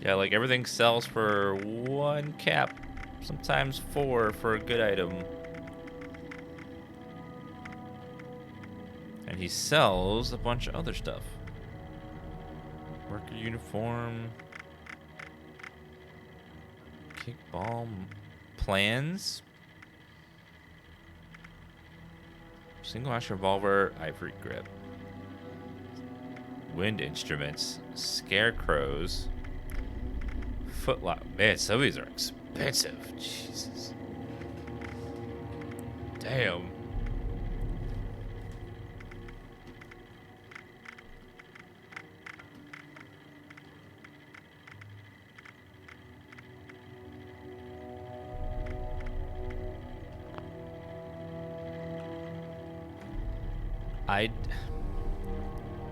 Yeah, like everything sells for 1 cap, sometimes 4 for a good item. And he sells a bunch of other stuff. Worker uniform. Kickball plans. Single ash revolver, ivory grip. Wind instruments, scarecrows, footlock. Man, some of these are expensive. Jesus. Damn.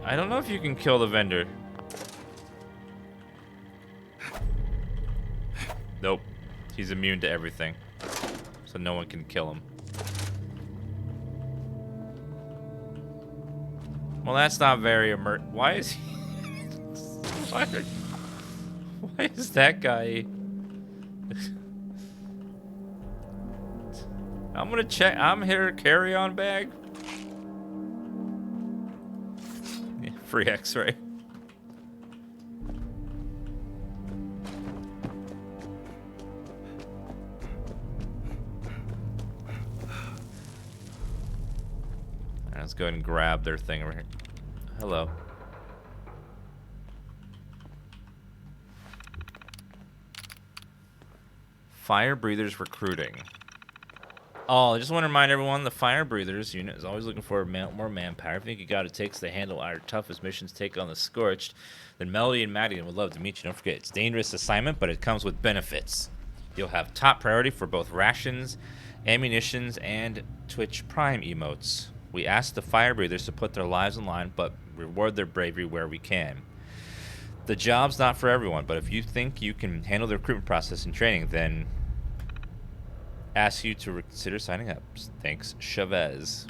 I don't know if you can kill the vendor. Nope. He's immune to everything. So no one can kill him. Well, that's not very Why is he... Why is that guy... I'm gonna check. I'm here. Carry-on bag. Yeah, free X-ray. Let's go ahead and grab their thing over here. Hello. Fire Breathers recruiting. Oh, I just want to remind everyone, the Fire Breathers unit is always looking for more manpower. If you think you got what it takes to handle our toughest missions, take on the Scorched, then Melody and Madigan would love to meet you. Don't forget, it's a dangerous assignment, but it comes with benefits. You'll have top priority for both rations, ammunitions, and Twitch Prime emotes. We ask the Fire Breathers to put their lives on line, but reward their bravery where we can. The job's not for everyone, but if you think you can handle the recruitment process and training, then ask you to consider signing up. Thanks, Chavez.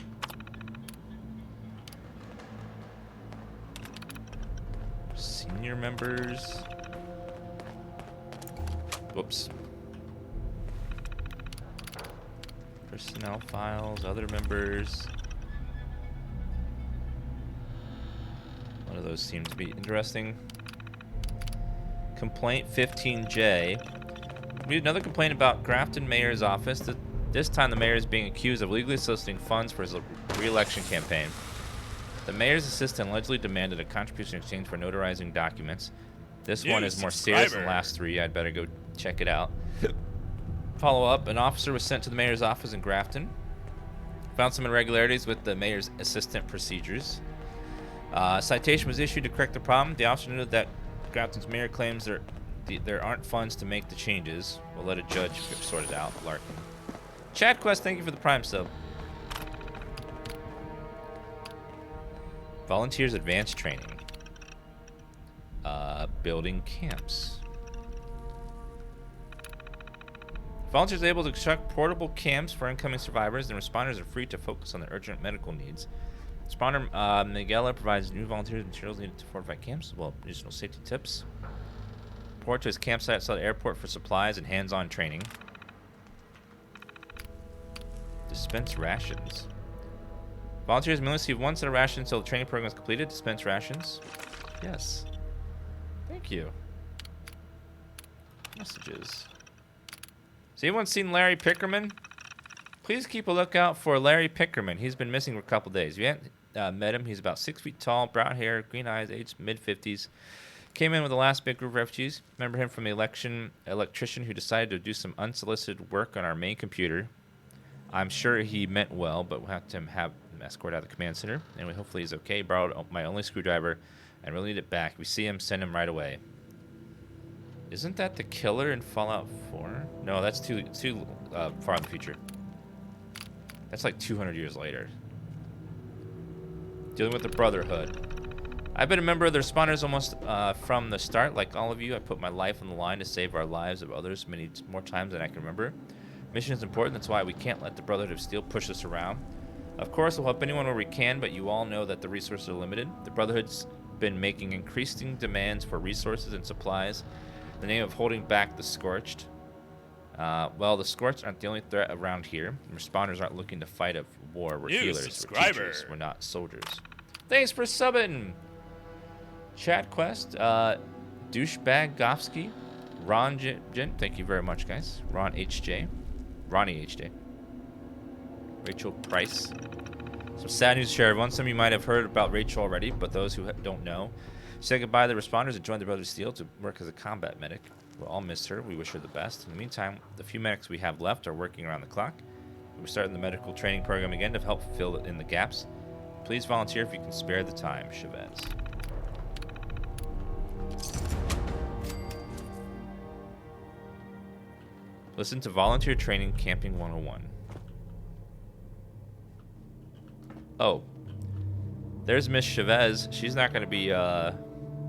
Senior members. Whoops. Personnel files, other members. One of those seems to be interesting. Complaint 15J. We had another complaint about Grafton Mayor's office. This time the mayor is being accused of illegally soliciting funds for his re-election campaign. The mayor's assistant allegedly demanded a contribution in exchange for notarizing documents. This one is more serious than the last 3. I'd better go check it out. Follow up, an officer was sent to the mayor's office in Grafton. Found some irregularities with the mayor's assistant procedures. A citation was issued to correct the problem. The officer noted that Grafton's mayor claims there aren't funds to make the changes. We'll let a judge sort it out. Larkin. Chad Quest, thank you for the Prime sub. Volunteers advanced training. Building camps. Volunteers are able to construct portable camps for incoming survivors, and responders are free to focus on their urgent medical needs. Responder Miguela provides new volunteers and materials needed to fortify camps, as well as additional safety tips. Report to his campsite outside the airport for supplies and hands-on training. Dispense rations. Volunteers may only receive 1 set of rations until the training program is completed. Dispense rations. Yes. Thank you. Messages. Has anyone seen Larry Pickerman? Please keep a lookout for Larry Pickerman. He's been missing for a couple days. If you haven't met him, he's about 6 feet tall, brown hair, green eyes, aged mid-50s. Came in with the last big group of refugees. Remember him from the electrician who decided to do some unsolicited work on our main computer. I'm sure he meant well, but we'll have to have him escort out of the command center. Anyway, hopefully he's okay. Borrowed my only screwdriver and really need it back. If we see him, send him right away. Isn't that the killer in Fallout 4? No, that's too far in the future. That's like 200 years later. Dealing with the Brotherhood. I've been a member of the responders almost from the start. Like all of you, I put my life on the line to save our lives of others many more times than I can remember. Mission is important. That's why we can't let the Brotherhood of Steel push us around. Of course, we'll help anyone where we can, but you all know that the resources are limited. The Brotherhood's been making increasing demands for resources and supplies. the name of holding back the Scorched. Well, the Scorched aren't the only threat around here. Responders aren't looking to fight a war. We're healers, we're teachers, we're not soldiers. Thanks for subbing! Chat Quest, Douchebag Gofsky, Ron Jin, thank you very much, guys. Ron HJ, Ronnie HJ, Rachel Price. Some sad news to share, everyone. Some of you might have heard about Rachel already, but those who don't know, say goodbye to the responders that joined the Brotherhood of Steel to work as a combat medic. We'll all miss her. We wish her the best. In the meantime, the few medics we have left are working around the clock. We're starting the medical training program again to help fill in the gaps. Please volunteer if you can spare the time, Chavez. Listen to Volunteer Training Camping 101. Oh. There's Miss Chavez. She's not going to be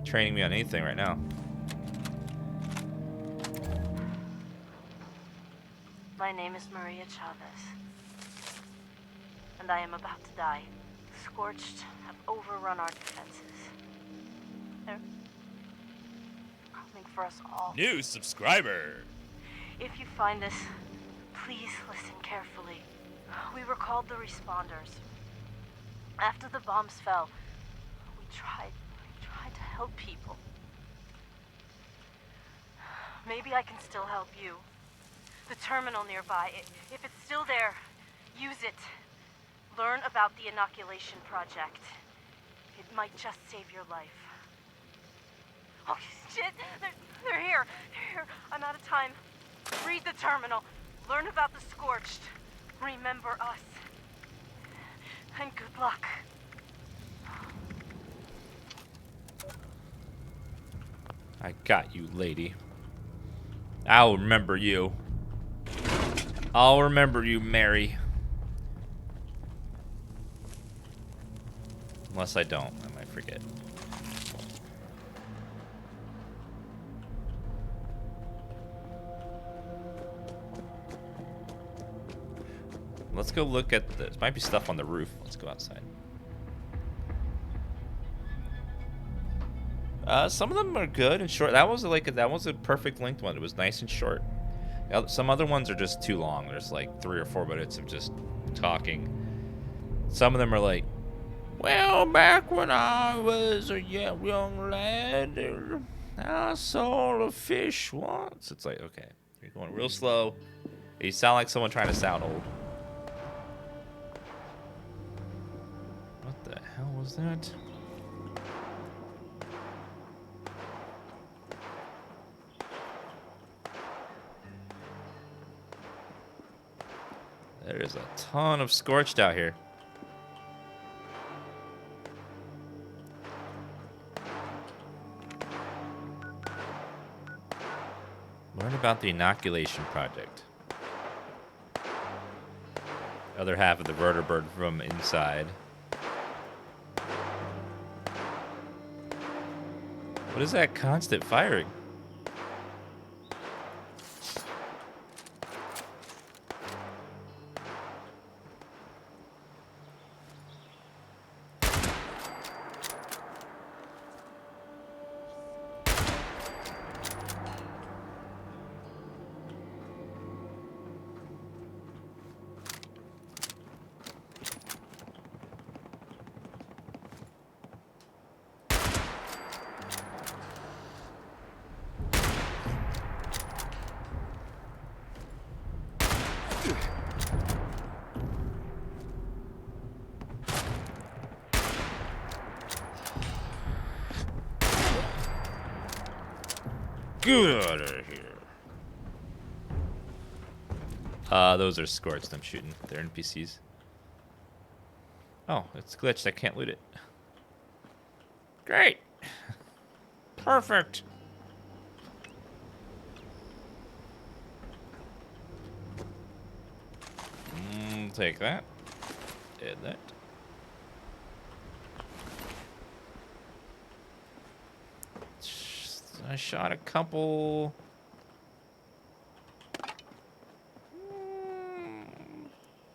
training me on anything right now. My name is Maria Chavez, and I am about to die. The Scorched have overrun our defenses. They're coming for us all. New subscriber! If you find this, please listen carefully. We were called the Responders. After the bombs fell, we tried to help people. Maybe I can still help you. The terminal nearby, if it's still there, use it. Learn about the inoculation project. It might just save your life. Oh, shit! They're here! They're here! I'm out of time. Read the terminal. Learn about the Scorched. Remember us. And good luck. I got you, lady. I'll remember you. I'll remember you, Mary. Unless I don't, I might forget. Let's go look at this. Might be stuff on the roof. Let's go outside. Some of them are good and short. That was a perfect length one. It was nice and short. Some other ones are just too long. There's like 3 or 4 minutes of just talking. Some of them are like, well, back when I was a young lad, I saw a fish once. It's like, okay, you're going real slow. You sound like someone trying to sound old. What the hell was that? There is a ton of Scorched out here. Learn about the inoculation project. Other half of the vertebrate from inside. What is that constant firing? Get out of here. Those are Scorched I'm shooting. They're NPCs. Oh, it's glitched. I can't loot it. Great. Perfect. Take that. Did that. I shot a couple. I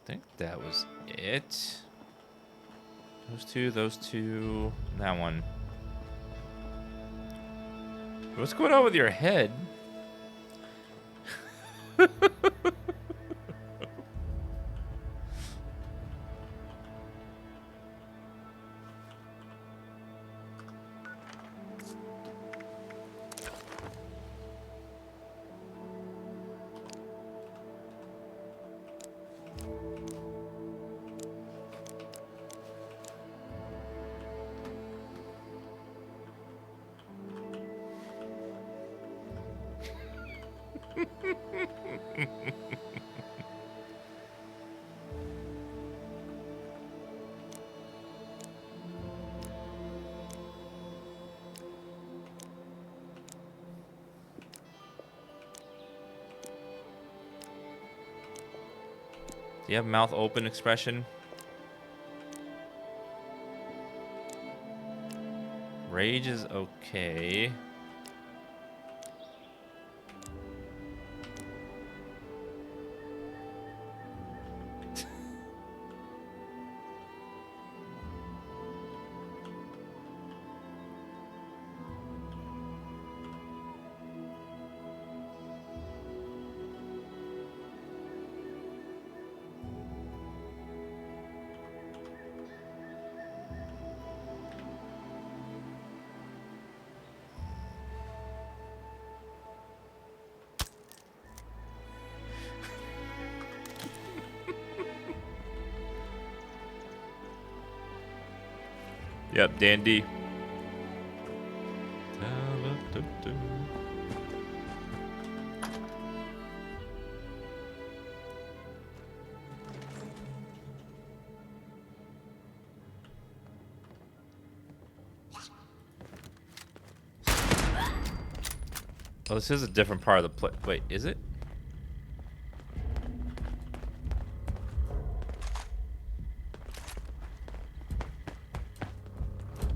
think that was it. Those two, that one. What's going on with your head? Do you have mouth open expression? Rage is okay. Yep, dandy. Oh, this is a different part of the play. Wait, is it?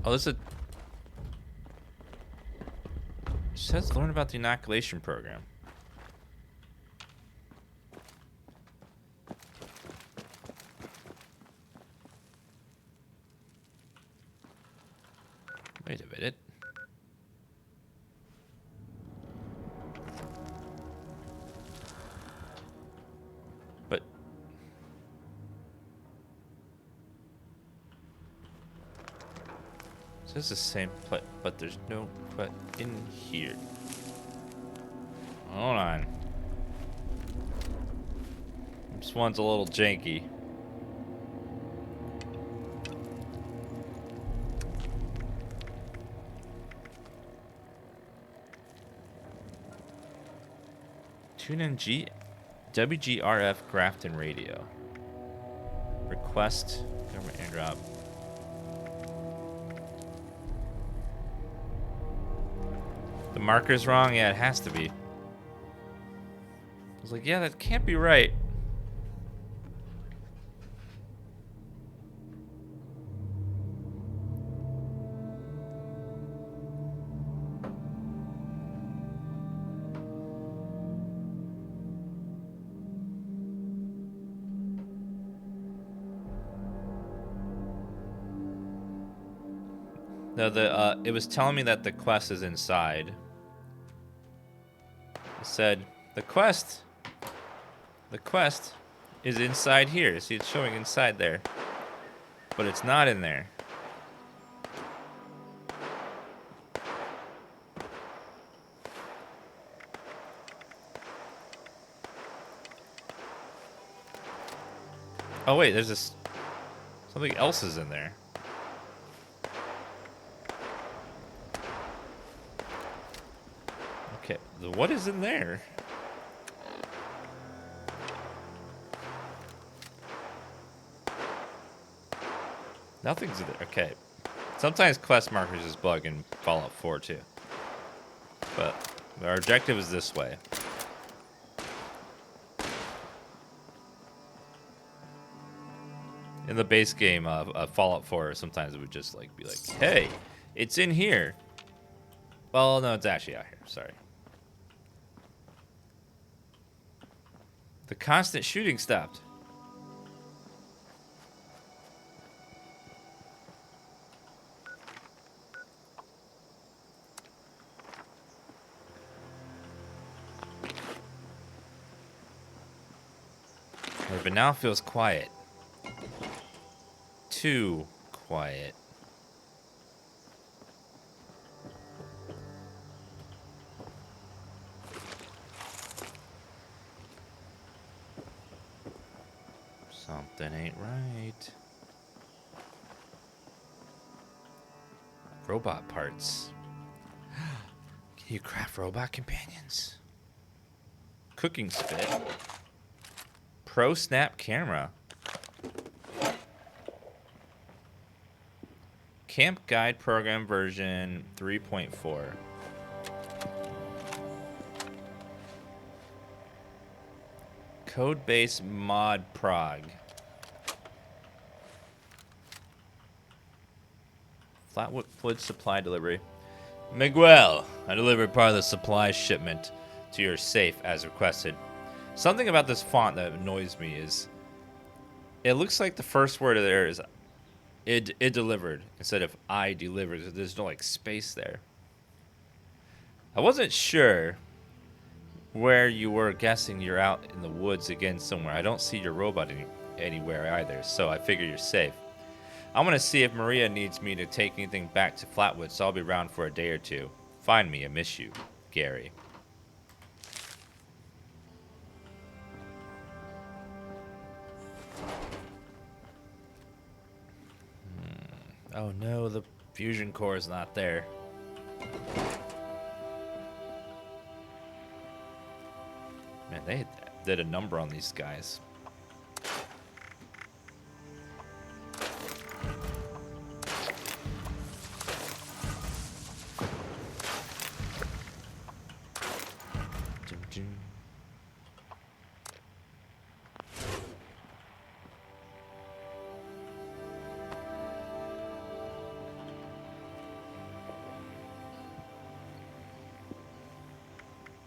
Oh, this is a... It says learn about the inoculation program. Wait a minute. But... It says the same play, but there's no play in here. Hold on. This one's a little janky. Tune in WGRF Grafton Radio. Request government airdrop. The marker's wrong? Yeah, it has to be. I was like, yeah, that can't be right. No, it was telling me that the quest is inside. It said the quest is inside here. See, it's showing inside there, but it's not in there. Oh wait, there's this something else is in there. Okay, what is in there? Nothing's in there. Okay. Sometimes quest markers just bug in Fallout 4 too. But our objective is this way. In the base game of Fallout 4, sometimes it would just like be like, "Hey, it's in here." Well, no, it's actually out here. Sorry. The constant shooting stopped. But now it feels quiet. Too quiet. Something ain't right. Robot parts. Can you craft robot companions? Cooking spit. Pro Snap camera. Camp Guide Program version 3.4. Codebase mod prog. Flatwood supply delivery. Miguel, I delivered part of the supply shipment to your safe as requested. Something about this font that annoys me is it looks like the first word of there is it delivered instead of I delivered. There's no like space there. I wasn't sure where you were, guessing you're out in the woods again somewhere. I don't see your robot anywhere either, so I figure you're safe. I'm going to see if Maria needs me to take anything back to Flatwood, so I'll be around for a day or two. Find me, I miss you. Gary. Oh no, the fusion core is not there. Man, they did a number on these guys.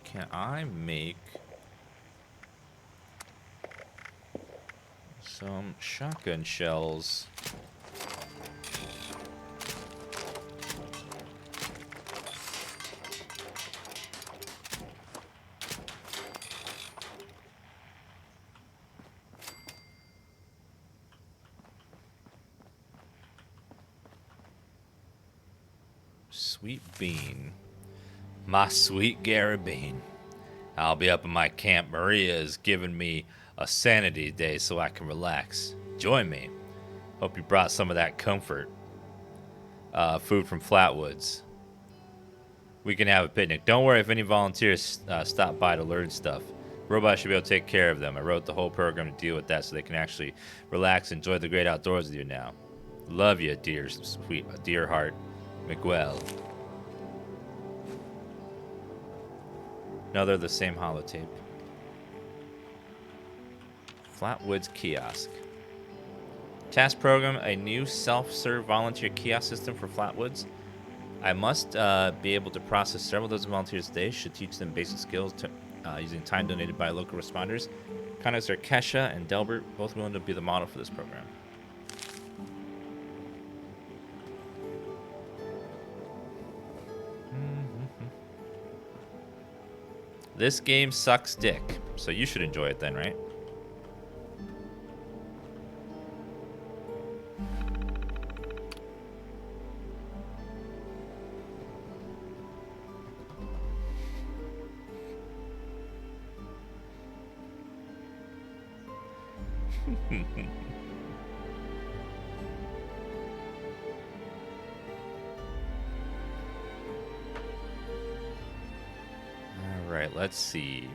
Can I make some shotgun shells? Sweet bean. My sweet Gary Bean. I'll be up in my camp. Maria is giving me a sanity day so I can relax. Join me. Hope you brought some of that comfort. Food from Flatwoods. We can have a picnic. Don't worry if any volunteers stop by to learn stuff. Robots should be able to take care of them. I wrote the whole program to deal with that so they can actually relax and enjoy the great outdoors with you now. Love you, dear sweet, dear heart. Miguel. No, they're the same holotape. Flatwoods Kiosk. Task program, a new self-serve volunteer kiosk system for Flatwoods. I must be able to process several dozen volunteers a day. Should teach them basic skills using time donated by local responders. Contacts are Kesha and Delbert, both willing to be the model for this program. This game sucks dick, so you should enjoy it then, right? Alright, let's see.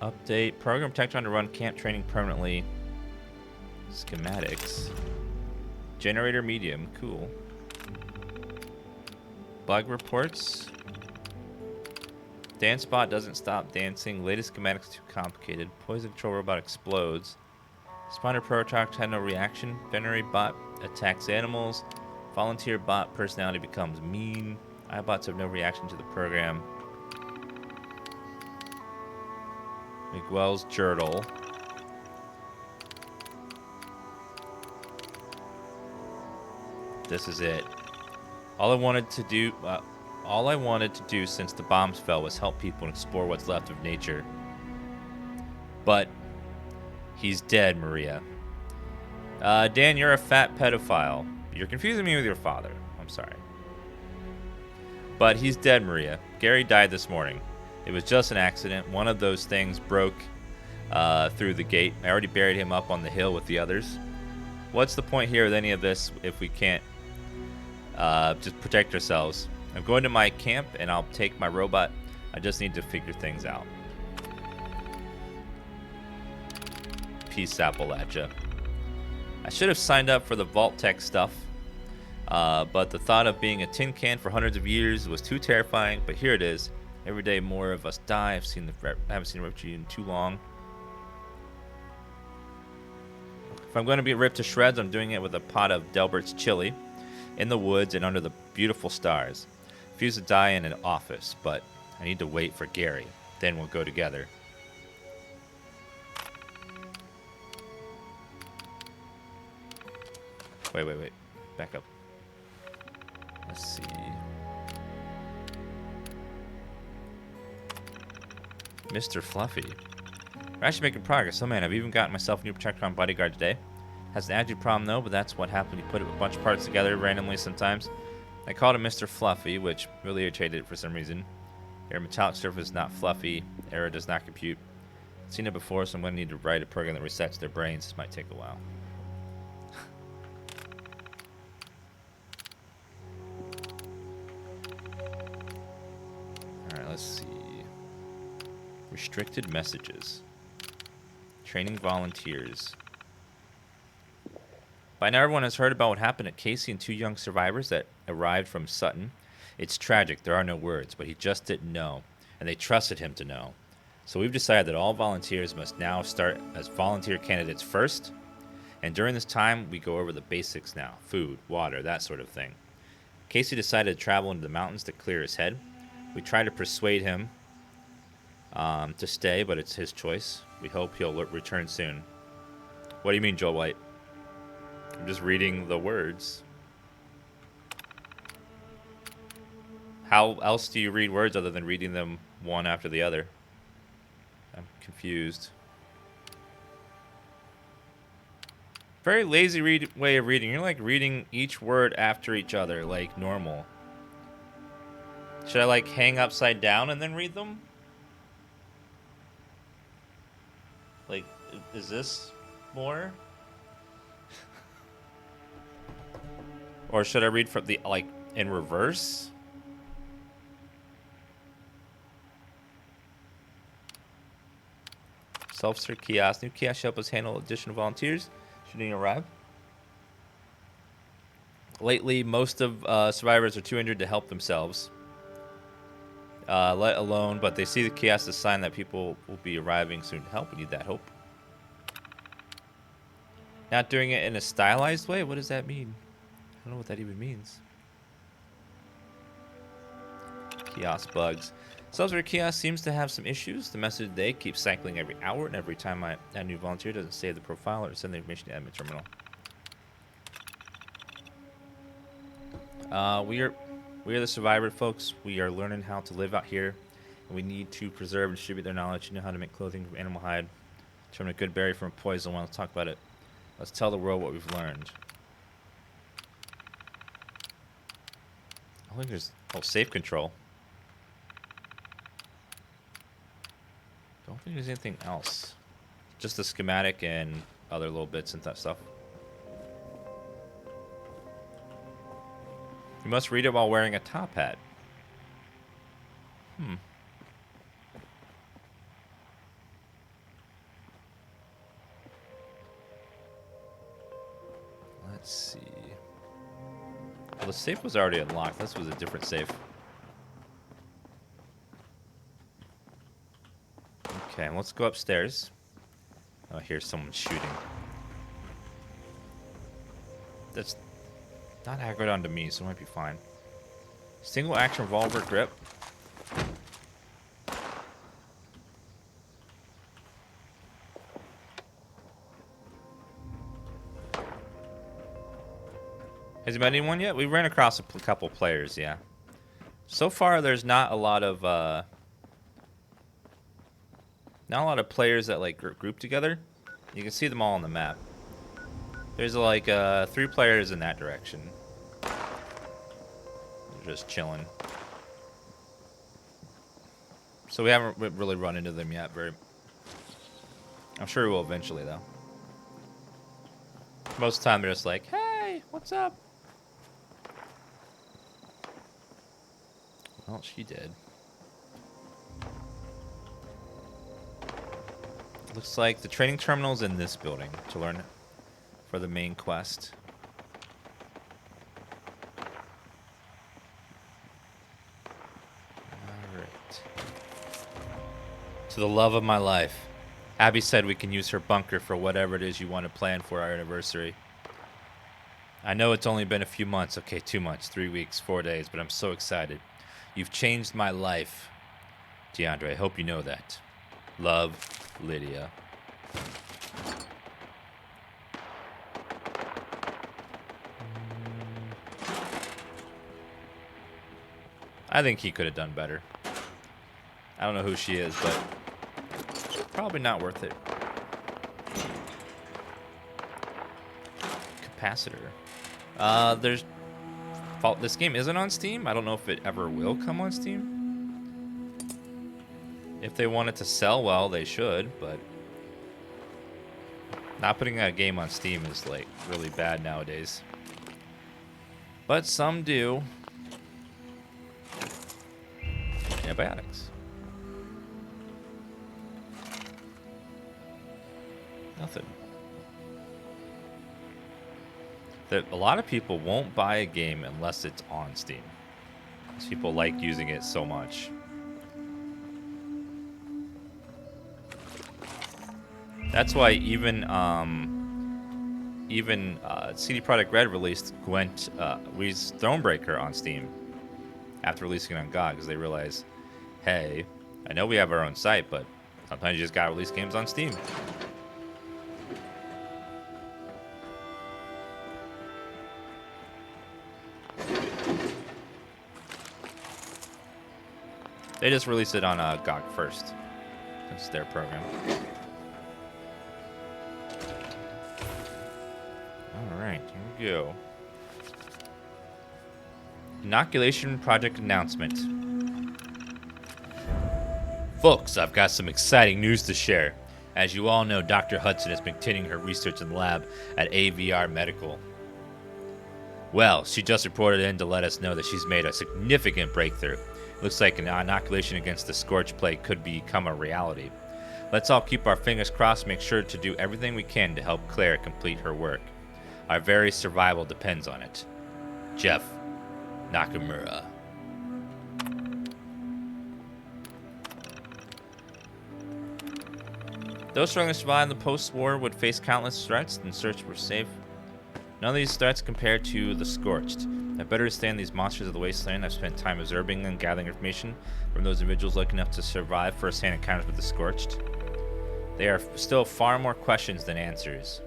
Update. Program tech trying to run camp training permanently. Schematics. Generator medium. Cool. Bug reports. Dance bot doesn't stop dancing. Latest schematics too complicated. Poison control robot explodes. Spawner prototype had no reaction. Veterinary bot attacks animals. Volunteer bot personality becomes mean. iBots have no reaction to the program. Miguel's journal. This is it. All I wanted to do since the bombs fell was help people explore what's left of nature. But he's dead, Maria. Dan, you're a fat pedophile. You're confusing me with your father. I'm sorry. But he's dead, Maria. Gary died this morning. It was just an accident. One of those things broke through the gate. I already buried him up on the hill with the others. What's the point here with any of this if we can't just protect ourselves? I'm going to my camp, and I'll take my robot. I just need to figure things out. Peace, Appalachia. I should have signed up for the Vault Tech stuff, but the thought of being a tin can for hundreds of years was too terrifying. But here it is. Every day more of us die. I haven't seen the refugee in too long. If I'm going to be ripped to shreds, I'm doing it with a pot of Delbert's chili, in the woods and under the beautiful stars. Refuse to die in an office, but I need to wait for Gary. Then we'll go together. Wait. Back up. Let's see. Mr. Fluffy. We're actually making progress. Oh man, I've even gotten myself a new Protectron bodyguard today. Has an attitude problem though, but that's what happens when you put a bunch of parts together randomly sometimes. I called him Mr. Fluffy, which really irritated it for some reason. Your metallic surface is not fluffy. Error does not compute. I've seen it before, so I'm going to need to write a program that resets their brains. This might take a while. Alright, let's see. Restricted messages. Training volunteers. By now everyone has heard about what happened at Casey and two young survivors that arrived from Sutton. It's tragic, there are no words, but he just didn't know, and they trusted him to know. So we've decided that all volunteers must now start as volunteer candidates first, and during this time we go over the basics now. Food, water, that sort of thing. Casey decided to travel into the mountains to clear his head. We tried to persuade him to stay, but it's his choice. We hope he'll return soon. What do you mean, Joel White? I'm just reading the words. How else do you read words other than reading them one after the other? I'm confused. Very lazy way of reading. You're like reading each word after each other, like normal. Should I like hang upside down and then read them? Like, is this more? Or should I read from the, like, in reverse? Self-serve kiosk. New kiosk help us handle additional volunteers. Shouldn't arrive. Lately, most of survivors are too injured to help themselves. Let alone, but they see the kiosk as a sign that people will be arriving soon to help. We need that hope. Not doing it in a stylized way? What does that mean? I don't know what that even means. Kiosk bugs. Self-serve kiosk seems to have some issues. The message today keeps cycling every hour, and every time I add a new volunteer, doesn't save the profile or send the information to the admin terminal. We are the survivor folks. We are learning how to live out here, and we need to preserve and distribute their knowledge. You know how to make clothing from animal hide, turn a good berry from a poison one. Let's talk about it. Let's tell the world what we've learned. I think there's safe control. Don't think there's anything else. Just the schematic and other little bits and that stuff. You must read it while wearing a top hat. Let's see. Well, the safe was already unlocked. This was a different safe. Okay, let's go upstairs. Oh, here's someone shooting. That's not aggroed onto me, so it might be fine. Single action revolver grip. Has he met anyone yet? We ran across a couple players, yeah. So far, there's not a lot of players that like group together. You can see them all on the map. There's like 3 players in that direction. They're just chilling. So we haven't really run into them yet. I'm sure we will eventually, though. Most of the time, they're just like, "Hey, what's up?" Well, she did. Looks like the training terminal is in this building to learn for the main quest. Alright. To the love of my life. Abby said we can use her bunker for whatever it is you want to plan for our anniversary. I know it's only been a few months. Okay, 2 months, 3 weeks, 4 days, but I'm so excited. You've changed my life. DeAndre, I hope you know that. Love, Lydia. I think he could have done better. I don't know who she is, but probably not worth it. Capacitor. There's fault. This game isn't on Steam. I don't know if it ever will come on Steam. If they want it to sell well, they should, but not putting a game on Steam is like really bad nowadays. But some do. Antibiotics. Nothing. That a lot of people won't buy a game unless it's on Steam. Because people like using it so much. That's why even CD Projekt Red released Gwent Wee's Thronebreaker on Steam after releasing it on GOG, because they realized, hey, I know we have our own site, but sometimes you just gotta release games on Steam. They just released it on GOG first. That's their program. Alright, here we go. Inoculation project announcement. Folks, I've got some exciting news to share. As you all know, Dr. Hudson has been continuing her research in the lab at AVR Medical. Well, she just reported in to let us know that she's made a significant breakthrough. Looks like an inoculation against the scorched plague could become a reality. Let's all keep our fingers crossed and make sure to do everything we can to help Claire complete her work. Our very survival depends on it. Jeff Nakamura. Those struggling to survive in the post-war would face countless threats and search for safe. None of these threats compare to the Scorched. I better understand these monsters of the wasteland. I've spent time observing and gathering information from those individuals lucky enough to survive first-hand encounters with the Scorched. There are still far more questions than answers,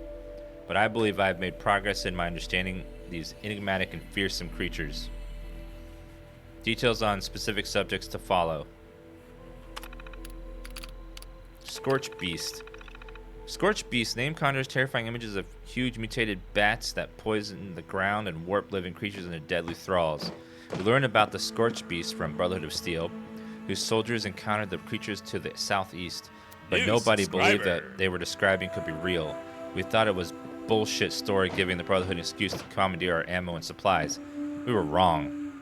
but I believe I have made progress in my understanding these enigmatic and fearsome creatures. Details on specific subjects to follow. Scorched Beast. Scorched Beast name conjures terrifying images of huge mutated bats that poison the ground and warp living creatures into deadly thralls. We learn about the Scorched Beast from Brotherhood of Steel, whose soldiers encountered the creatures to the southeast, but nobody believed that they were describing could be real. We thought it was bullshit story giving the Brotherhood an excuse to commandeer our ammo and supplies. We were wrong.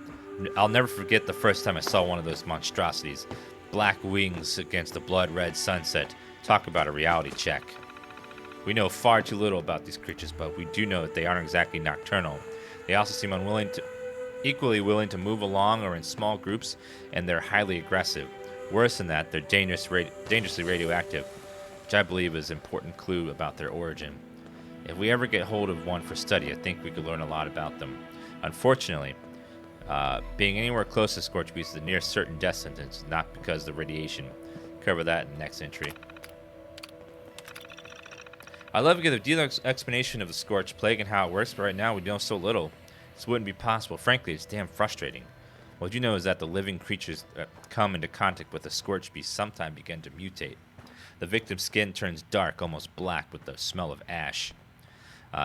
I'll never forget the first time I saw one of those monstrosities. Black wings against the blood-red sunset. Talk about a reality check. We know far too little about these creatures, but we do know that they aren't exactly nocturnal. They also seem equally willing to move along or in small groups, and they're highly aggressive. Worse than that, they're dangerously radioactive, which I believe is an important clue about their origin. If we ever get hold of one for study, I think we could learn a lot about them. Unfortunately, being anywhere close to Scorched Beast is a near certain death sentence, not because of the radiation. Cover that in the next entry. I'd love to get a detailed explanation of the Scorched Plague and how it works, but right now we know so little. This wouldn't be possible. Frankly, it's damn frustrating. What you know is that the living creatures that come into contact with the Scorched Beast sometimes begin to mutate. The victim's skin turns dark, almost black, with the smell of ash.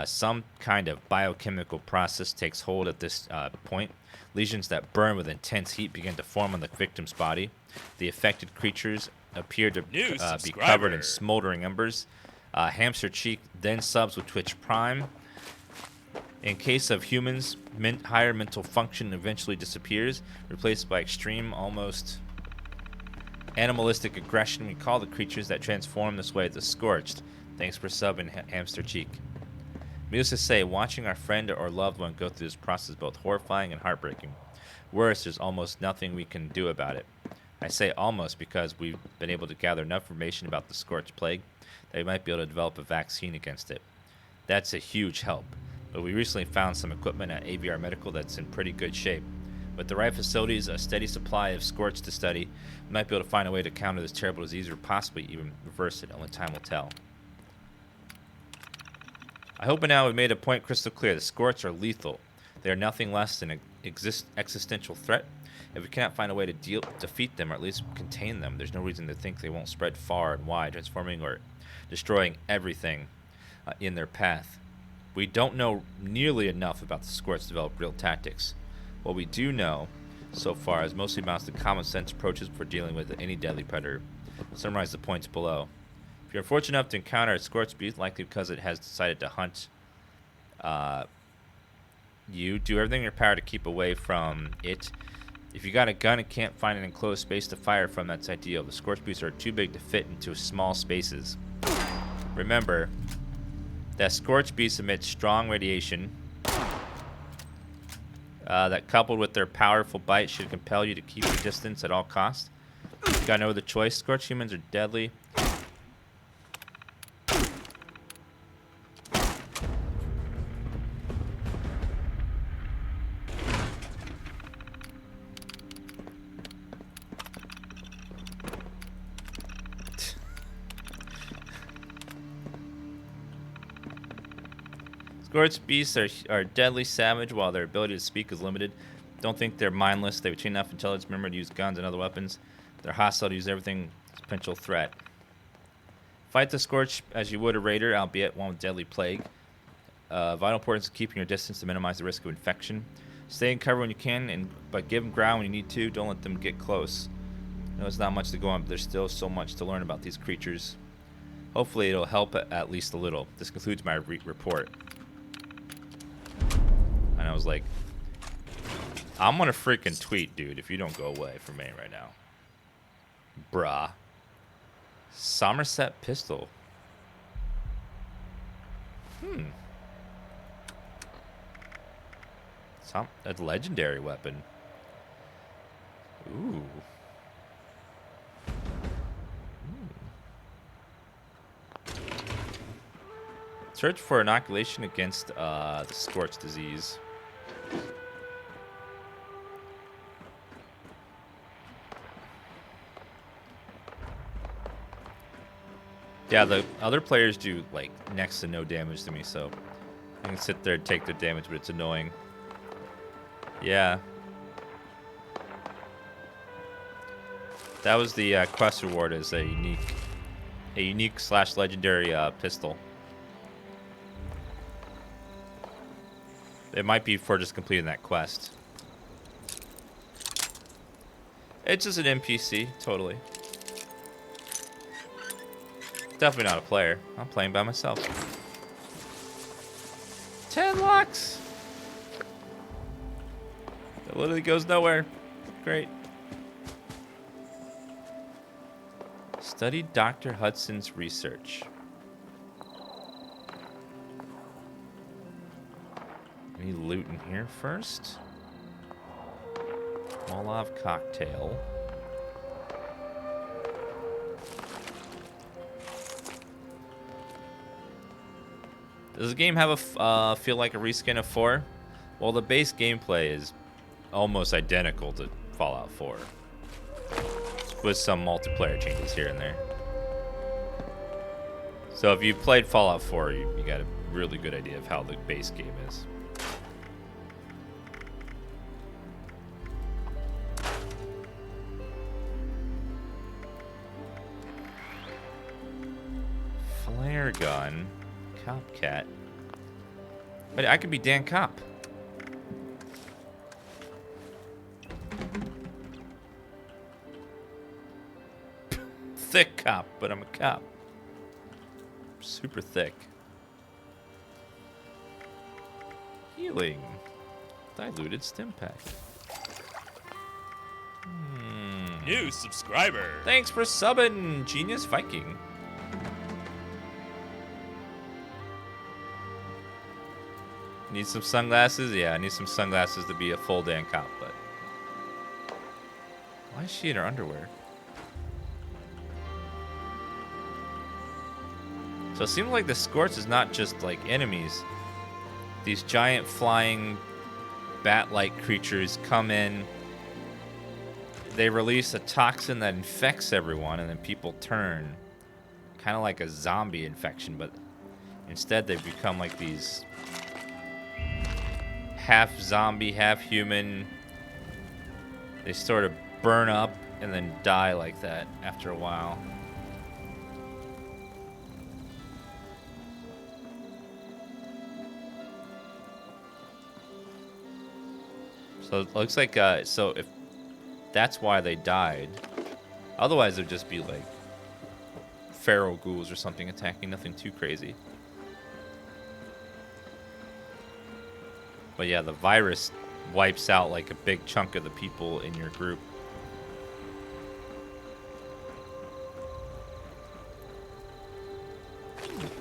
Some kind of biochemical process takes hold at this point. Lesions that burn with intense heat begin to form on the victim's body. The affected creatures appear to be covered in smoldering embers. Hamster Cheek then subs with Twitch Prime. In case of humans, higher mental function eventually disappears, replaced by extreme, almost animalistic aggression. We call the creatures that transform this way the scorched. Thanks for subbing, Hamster Cheek. Needless to say, watching our friend or loved one go through this process is both horrifying and heartbreaking. Worse, there's almost nothing we can do about it. I say almost because we've been able to gather enough information about the scorched plague that we might be able to develop a vaccine against it. That's a huge help, but we recently found some equipment at AVR Medical that's in pretty good shape. With the right facilities, a steady supply of scorched to study, we might be able to find a way to counter this terrible disease or possibly even reverse it. Only time will tell. I hope by now we've made a point crystal clear. The scorched are lethal. They are nothing less than an existential threat. If we cannot find a way to defeat them or at least contain them, there's no reason to think they won't spread far and wide, transforming or destroying everything in their path. We don't know nearly enough about the scorched to develop real tactics. What we do know so far is mostly amounts to common sense approaches for dealing with any deadly predator. I'll summarize the points below. If you're fortunate enough to encounter a scorched beast, likely because it has decided to hunt you, do everything in your power to keep away from it. If you got a gun and can't find an enclosed space to fire from, that's ideal. The scorched beasts are too big to fit into small spaces. Remember that scorched beasts emit strong radiation that, coupled with their powerful bite, should compel you to keep your distance at all costs. You got no other choice. Scorched humans are deadly. Scorched beasts are deadly savage, while their ability to speak is limited. Don't think they're mindless. They retain enough intelligence, memory to use guns and other weapons. They're hostile to use everything as a potential threat. Fight the scorched as you would a raider, albeit one with deadly plague. Vital importance is keeping your distance to minimize the risk of infection. Stay in cover when you can, but give them ground when you need to. Don't let them get close. I know it's not much to go on, but there's still so much to learn about these creatures. Hopefully it'll help at least a little. This concludes my report. And I was like, I'm gonna freaking tweet, dude, if you don't go away from me right now. Bruh. Somerset pistol. A legendary weapon. Ooh. Search for inoculation against the scorched disease. Yeah, the other players do like next to no damage to me, so I can sit there and take the damage, but it's annoying. Yeah. That was the quest reward as a unique / legendary pistol. It might be for just completing that quest. It's just an NPC, totally. Definitely not a player. I'm playing by myself. 10 locks! It literally goes nowhere. Great. Study Dr. Hudson's research. Any loot in here first? Molotov cocktail. Does the game have a feel like a reskin of 4? Well, the base gameplay is almost identical to Fallout 4, with some multiplayer changes here and there. So if you played Fallout 4, you got a really good idea of how the base game is. Flare gun. Cop cat. But I could be Dan Cop. Thick cop, but I'm a cop. Super thick. Healing. Diluted stim pack. New subscriber. Thanks for subbing, Genius Viking. Need some sunglasses? Yeah, I need some sunglasses to be a full Dan cop, but... Why is she in her underwear? So it seems like the scorched is not just like enemies. These giant flying bat-like creatures come in. They release a toxin that infects everyone, and then people turn. Kind of like a zombie infection, but instead they become like these half zombie, half human. They sort of burn up and then die like that after a while. So it looks like, so if that's why they died, otherwise there'd just be like feral ghouls or something attacking, nothing too crazy. But yeah, the virus wipes out like a big chunk of the people in your group.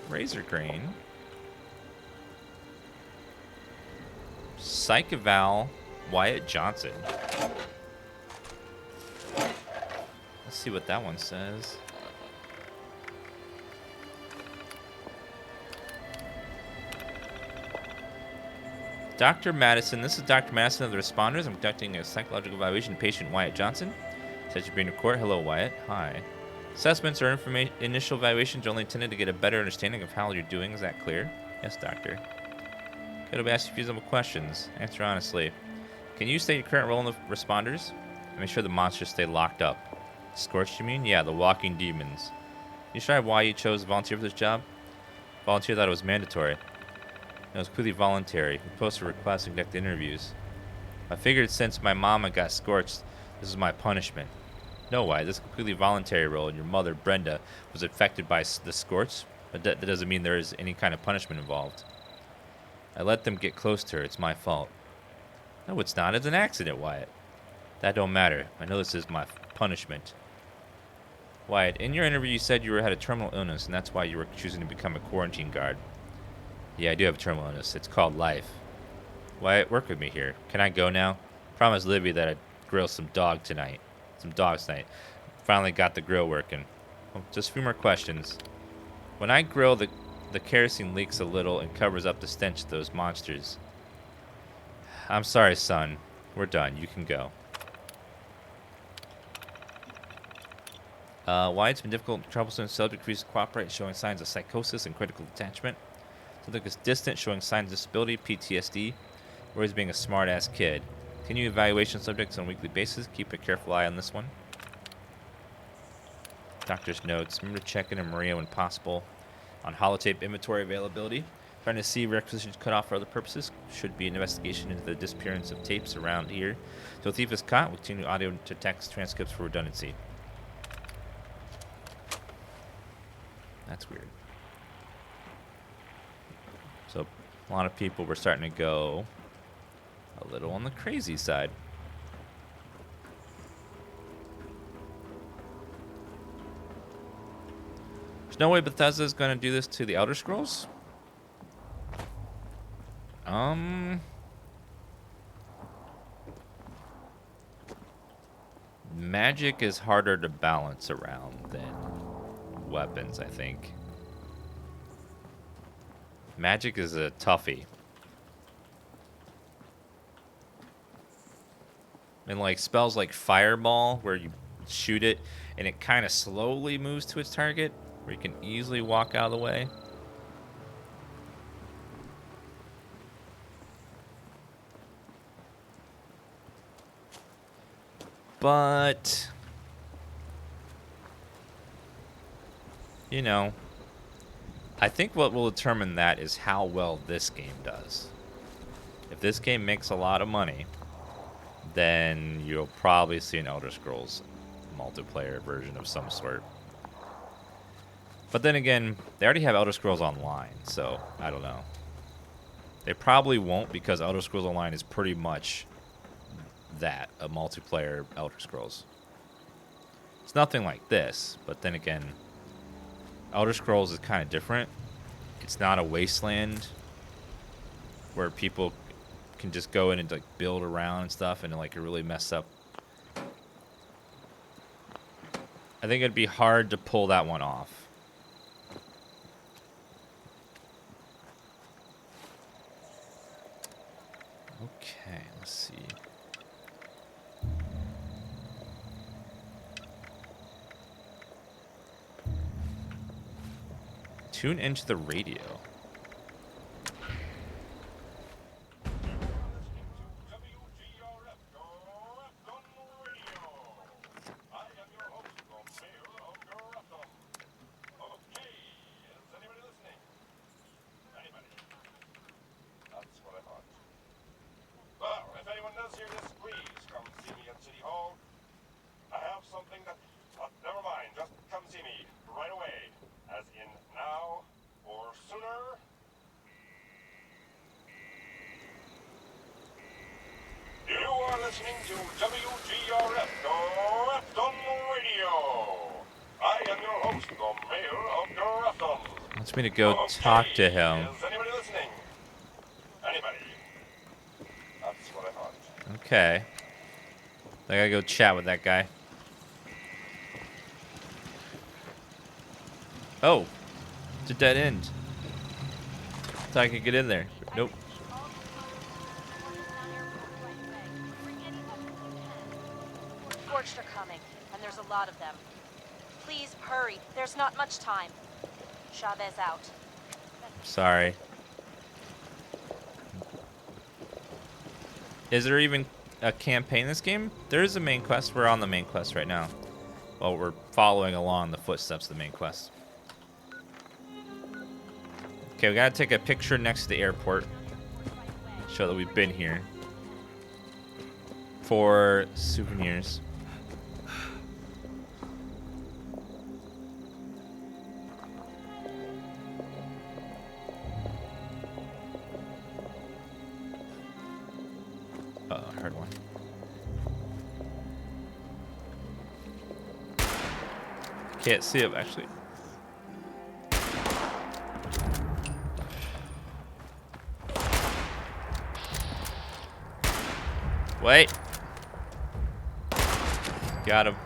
Razor Crane. Psych Eval Wyatt Johnson. Let's see what that one says. Dr. Madison, this is Dr. Madison of the responders. I'm conducting a psychological evaluation of patient Wyatt Johnson. Says you're being recorded. Hello, Wyatt. Hi. Assessments or initial evaluations are only intended to get a better understanding of how you're doing. Is that clear? Yes, doctor. It'll be asked you feasible questions. Answer honestly. Can you state your current role in the responders? And make sure the monsters stay locked up. Scorched, you mean? Yeah, the walking demons. Can you describe why you chose to volunteer for this job? Volunteer thought it was mandatory. It was clearly voluntary. We posted a request to conduct interviews. I figured since my mama got scorched, this is my punishment. No, why? This is a completely voluntary role, and your mother, Brenda, was affected by the scorch. But that doesn't mean there is any kind of punishment involved. I let them get close to her. It's my fault. No, it's not. It's an accident, Wyatt. That don't matter. I know this is my punishment. Wyatt, in your interview you said you had a terminal illness, and that's why you were choosing to become a quarantine guard. Yeah, I do have a terminal illness. It's called life. Wyatt, work with me here. Can I go now? Promise Libby that I'd grill some dogs tonight. Finally got the grill working. Well, just a few more questions. When I grill, the kerosene leaks a little and covers up the stench of those monsters. I'm sorry, son. We're done. You can go. Why it's been difficult and troublesome subject refuses to cooperate, showing signs of psychosis and critical detachment. Subject is distant, showing signs of disability, PTSD, or he's being a smart-ass kid. Continue evaluation subjects on a weekly basis. Keep a careful eye on this one. Doctor's notes. Remember to check in on Maria when possible. On holotape inventory availability. Trying to see requisitions cut off for other purposes. Should be an investigation into the disappearance of tapes around here. So a thief is caught. We'll continue audio to text transcripts for redundancy. That's weird. So a lot of people were starting to go a little on the crazy side. There's no way Bethesda is going to do this to the Elder Scrolls. Magic is harder to balance around than weapons, I think. Magic is a toughie. And like spells like Fireball, where you shoot it and it kind of slowly moves to its target, where you can easily walk out of the way. But, you know, I think what will determine that is how well this game does. If this game makes a lot of money, then you'll probably see an Elder Scrolls multiplayer version of some sort. But then again, they already have Elder Scrolls Online, so I don't know. They probably won't because Elder Scrolls Online is pretty much that, a multiplayer Elder Scrolls. It's nothing like this, but then again, Elder Scrolls is kind of different. It's not a wasteland where people can just go in and like build around and stuff and like really mess up. I think it'd be hard to pull that one off. Okay, let's see. Tune into the radio. Listening to WGRF, Grafton Radio. I am your host, the mayor of Grafton. Wants me to go talk to him. Is anybody listening? Anybody? That's what I thought. Okay. I gotta go chat with that guy. Oh, it's a dead end. Thought I could get in there. Nope. Scorched are coming, and there's a lot of them. Please hurry. There's not much time. Chavez out. Sorry. Is there even a campaign in this game? There is a main quest. We're on the main quest right now. Well, we're following along the footsteps of the main quest. Okay, we gotta take a picture next to the airport. Show that we've been here. For souvenirs. Hard one. Can't see him actually. Wait. Got him.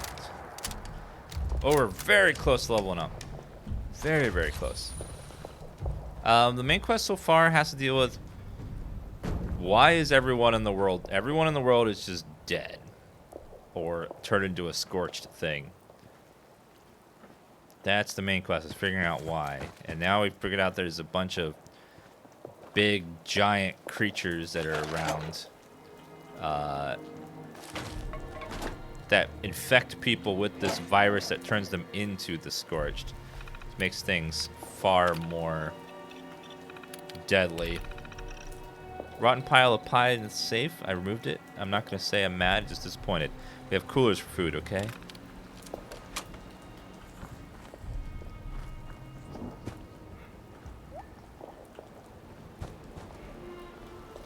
Oh, we're very close to leveling up. Very, very close. The main quest so far has to deal with why is everyone in the world is just dead or turned into a scorched thing. That's the main quest, is figuring out why. And now we've figured out there's a bunch of big giant creatures that are around that infect people with this virus that turns them into the scorched. It makes things far more deadly. Rotten pile of pie in the safe. I removed it. I'm not going to say I'm mad, just disappointed. We have coolers for food, okay?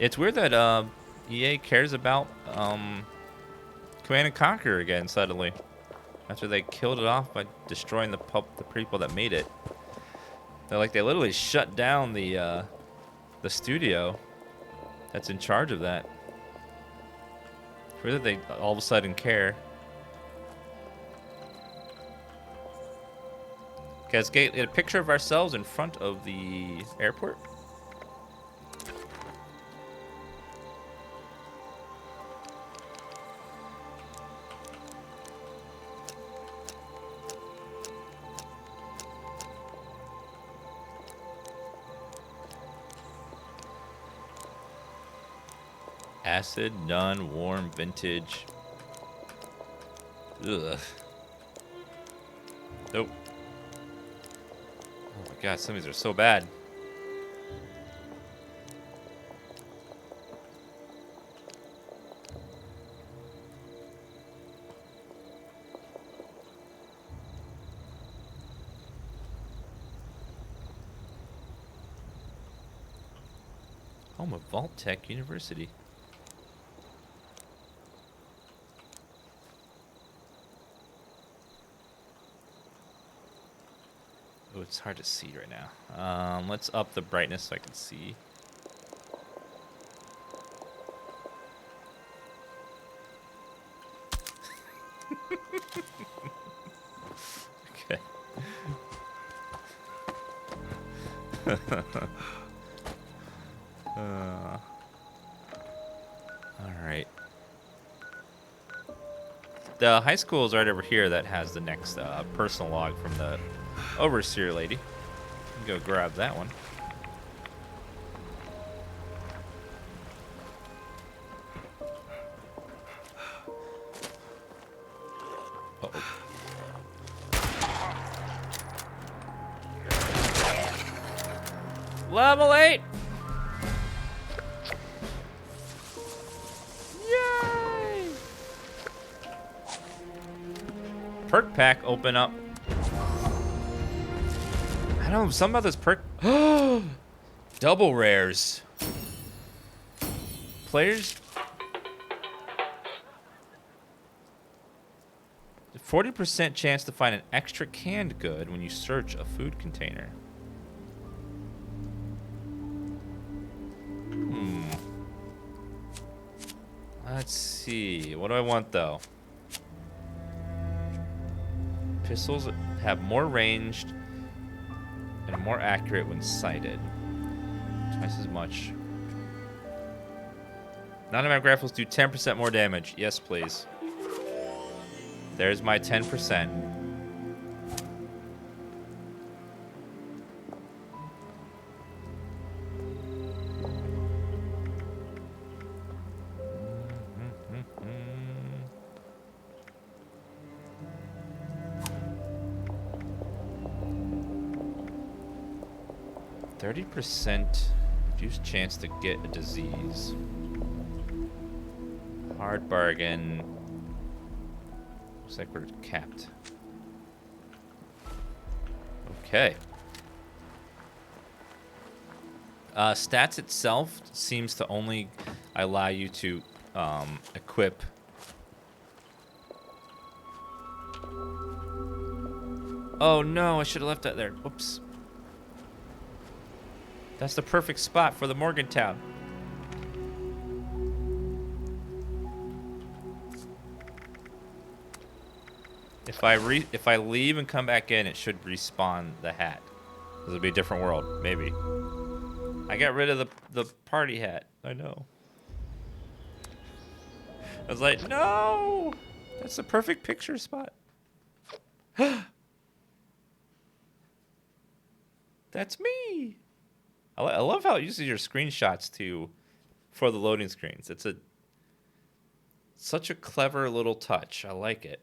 It's weird that EA cares about Command and Conquer again suddenly, after they killed it off by destroying the people that made it. They literally shut down the studio that's in charge of that. It's weird that they all of a sudden care. Okay, let's get a picture of ourselves in front of the airport. Acid, none, warm, vintage. Ugh. Nope. Oh my god, some of these are so bad. Home of Vault Tech University. Oh, it's hard to see right now. Let's up the brightness so I can see. Okay. All right. The high school is right over here that has the next personal log from the overseer lady. Go grab that one. Uh-oh. Level 8! Yay! Perk pack open up. I don't know, some of this perk... Double rares. Players... 40% chance to find an extra canned good when you search a food container. Let's see. What do I want, though? Pistols have more ranged and are more accurate when sighted. Twice as much. Non-automatic rifles do 10% more damage. Yes, please. There's my 10%. %, reduced chance to get a disease. Hard bargain. Looks like we're capped. Okay. Stats itself seems to only allow you to equip. Oh no, I should have left that there. Whoops. That's the perfect spot for the Morgantown. If I leave and come back in, it should respawn the hat. This will be a different world, maybe. I got rid of the party hat. I know. I was like, no, that's the perfect picture spot. That's me. I love how it uses your screenshots for the loading screens. It's such a clever little touch. I like it.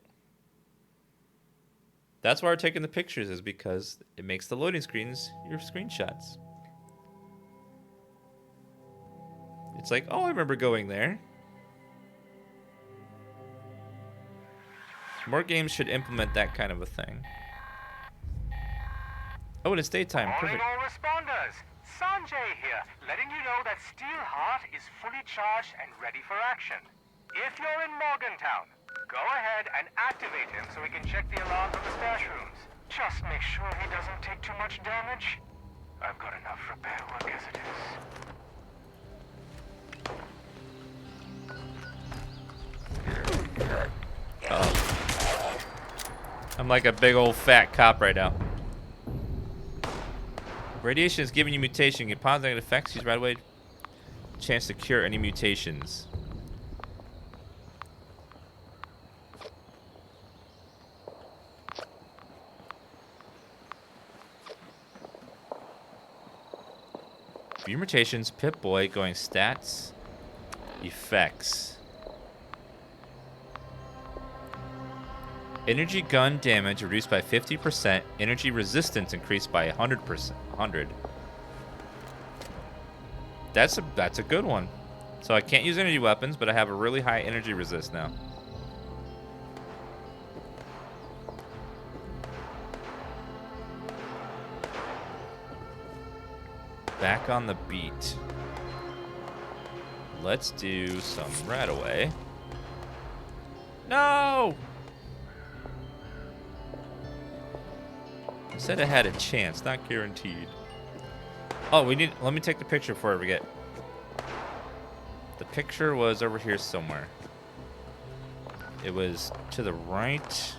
That's why we're taking the pictures, is because it makes the loading screens your screenshots. It's like, oh, I remember going there. More games should implement that kind of a thing. Oh, and it's daytime. Perfect. All responders. Sanjay here, letting you know that Steelheart is fully charged and ready for action. If you're in Morgantown, go ahead and activate him so we can check the alarm from the stash rooms. Just make sure he doesn't take too much damage. I've got enough repair work as it is. Oh. I'm like a big old fat cop right now. Radiation is giving you mutation. Get positive negative effects. Use right away. Chance to cure any mutations. View mutations. Pip-Boy going stats. Effects. Energy gun damage reduced by 50%. Energy resistance increased by 100%. 100. That's a good one. So I can't use energy weapons, but I have a really high energy resist now. Back on the beat. let's do some right away. No! I said I had a chance, not guaranteed. Oh, let me take the picture before I forget. The picture was over here somewhere. It was to the right.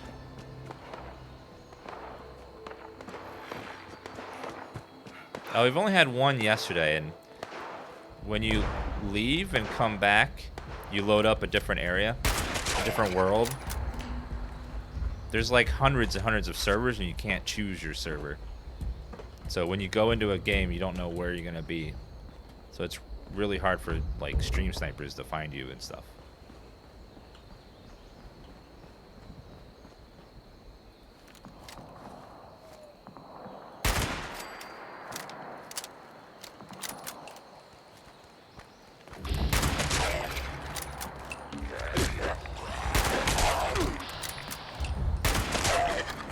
Oh, we've only had one yesterday, and when you leave and come back, you load up a different area, a different world. There's like hundreds and hundreds of servers, and you can't choose your server. So when you go into a game, you don't know where you're gonna be. So it's really hard for like stream snipers to find you and stuff.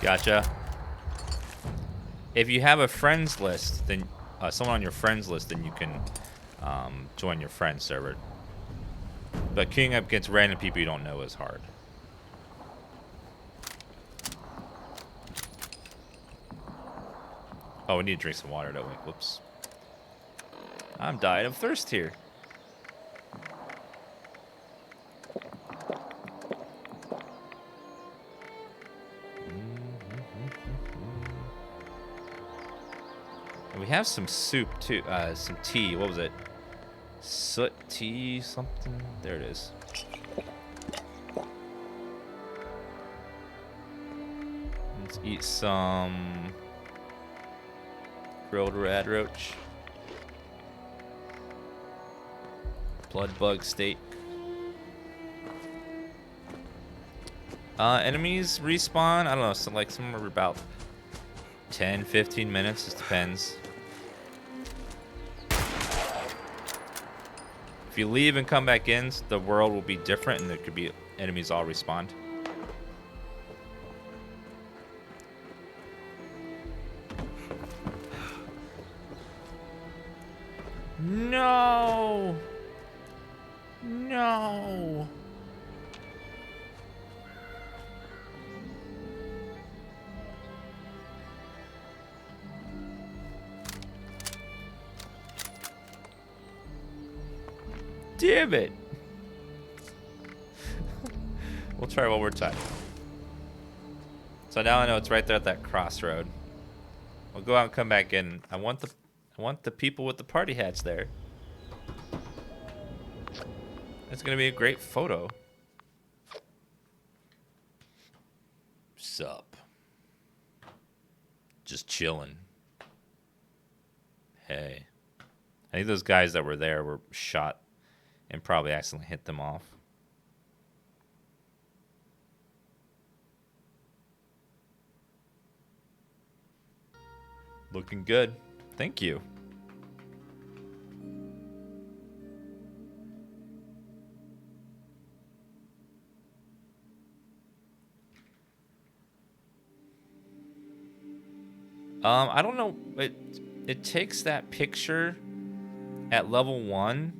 Gotcha. If you have a friends list, then someone on your friends list, then you can join your friends server. But queuing up against random people you don't know is hard. Oh, we need to drink some water, don't we? Whoops. I'm dying of thirst here. And we have some soup too, some tea. What was it? Soot tea something? There it is. Let's eat some grilled rad roach. Blood bug steak. Enemies respawn, I don't know, so like somewhere about 10, 15 minutes, just depends. If you leave and come back in, the world will be different and there could be enemies all respawned. No! No! Damn it! We'll try one more time. So now I know it's right there at that crossroad. We'll go out and come back in. I want the people with the party hats there. It's gonna be a great photo. Sup? Just chilling. Hey. I think those guys that were there were shot and probably accidentally hit them off. Looking good. Thank you. I don't know. It takes that picture at level 1,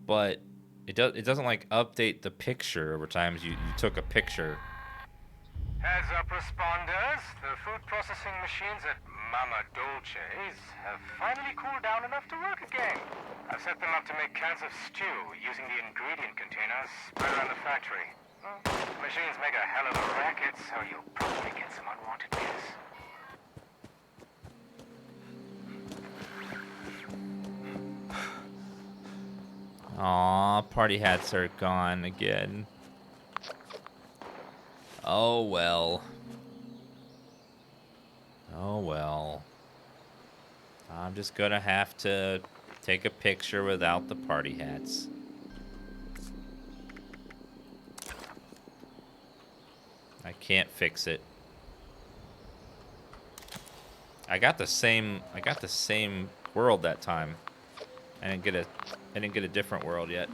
but it doesn't like update the picture over time as you took a picture. Heads up, responders. The food processing machines at Mama Dolce's have finally cooled down enough to work again. I've set them up to make cans of stew using the ingredient containers spread around the factory. Machines make a hell of a racket, so you'll probably get some unwanted views. Aw, party hats are gone again. Oh well. Oh well. I'm just gonna have to take a picture without the party hats. I can't fix it. I got the same world that time. I didn't get a different world yet.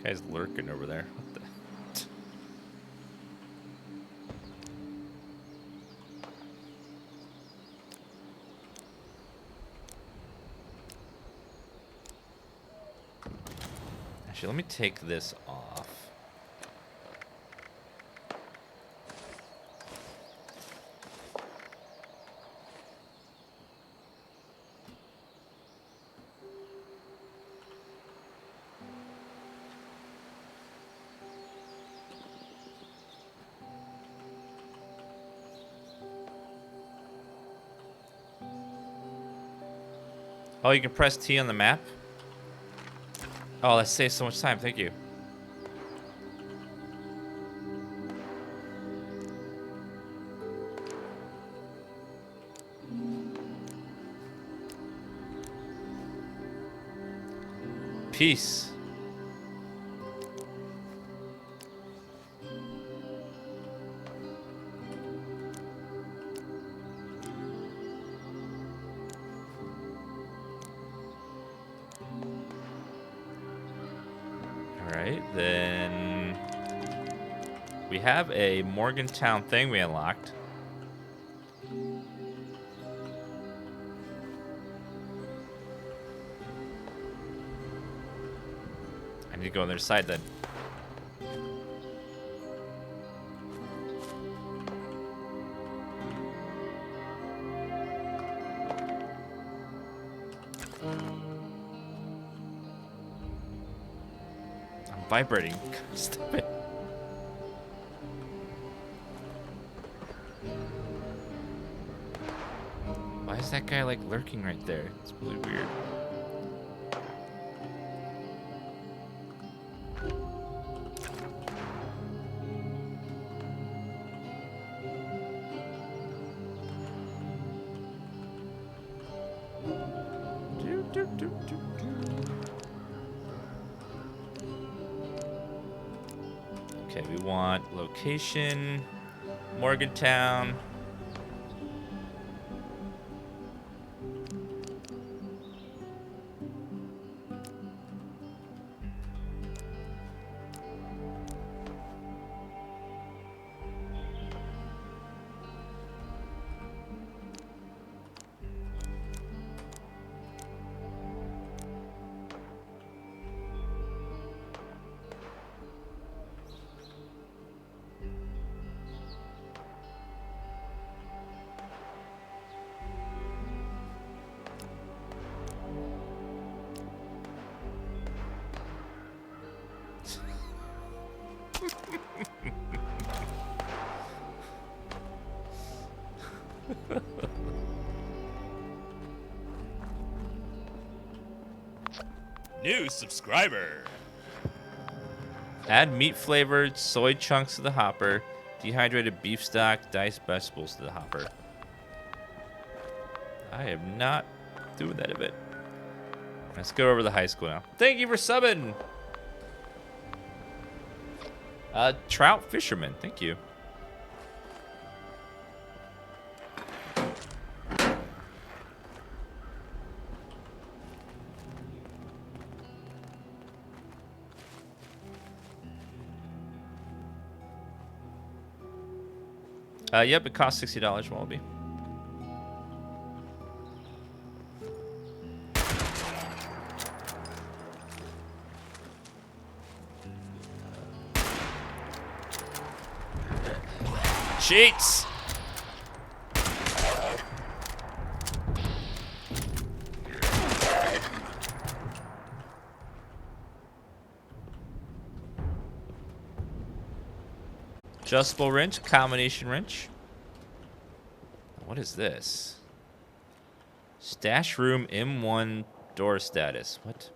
Guy's lurking over there. What the? Actually, let me take this off. Oh, you can press T on the map? Oh, that saves so much time. Thank you. Peace. Alright, then we have a Morgantown thing we unlocked. I need to go on their side then. I'm vibrating. Stop it. Why is that guy like lurking right there? It's really weird. Okay, we want location, Morgantown. New subscriber. Add meat-flavored soy chunks to the hopper. Dehydrated beef stock, diced vegetables to the hopper. I am not doing that a bit. Let's go over to the high school now. Thank you for subbing. Trout fisherman. Thank you. Yep, it costs $60, Wallaby. Cheats! Adjustable wrench, combination wrench. What is this? Stash room M1 door status. What?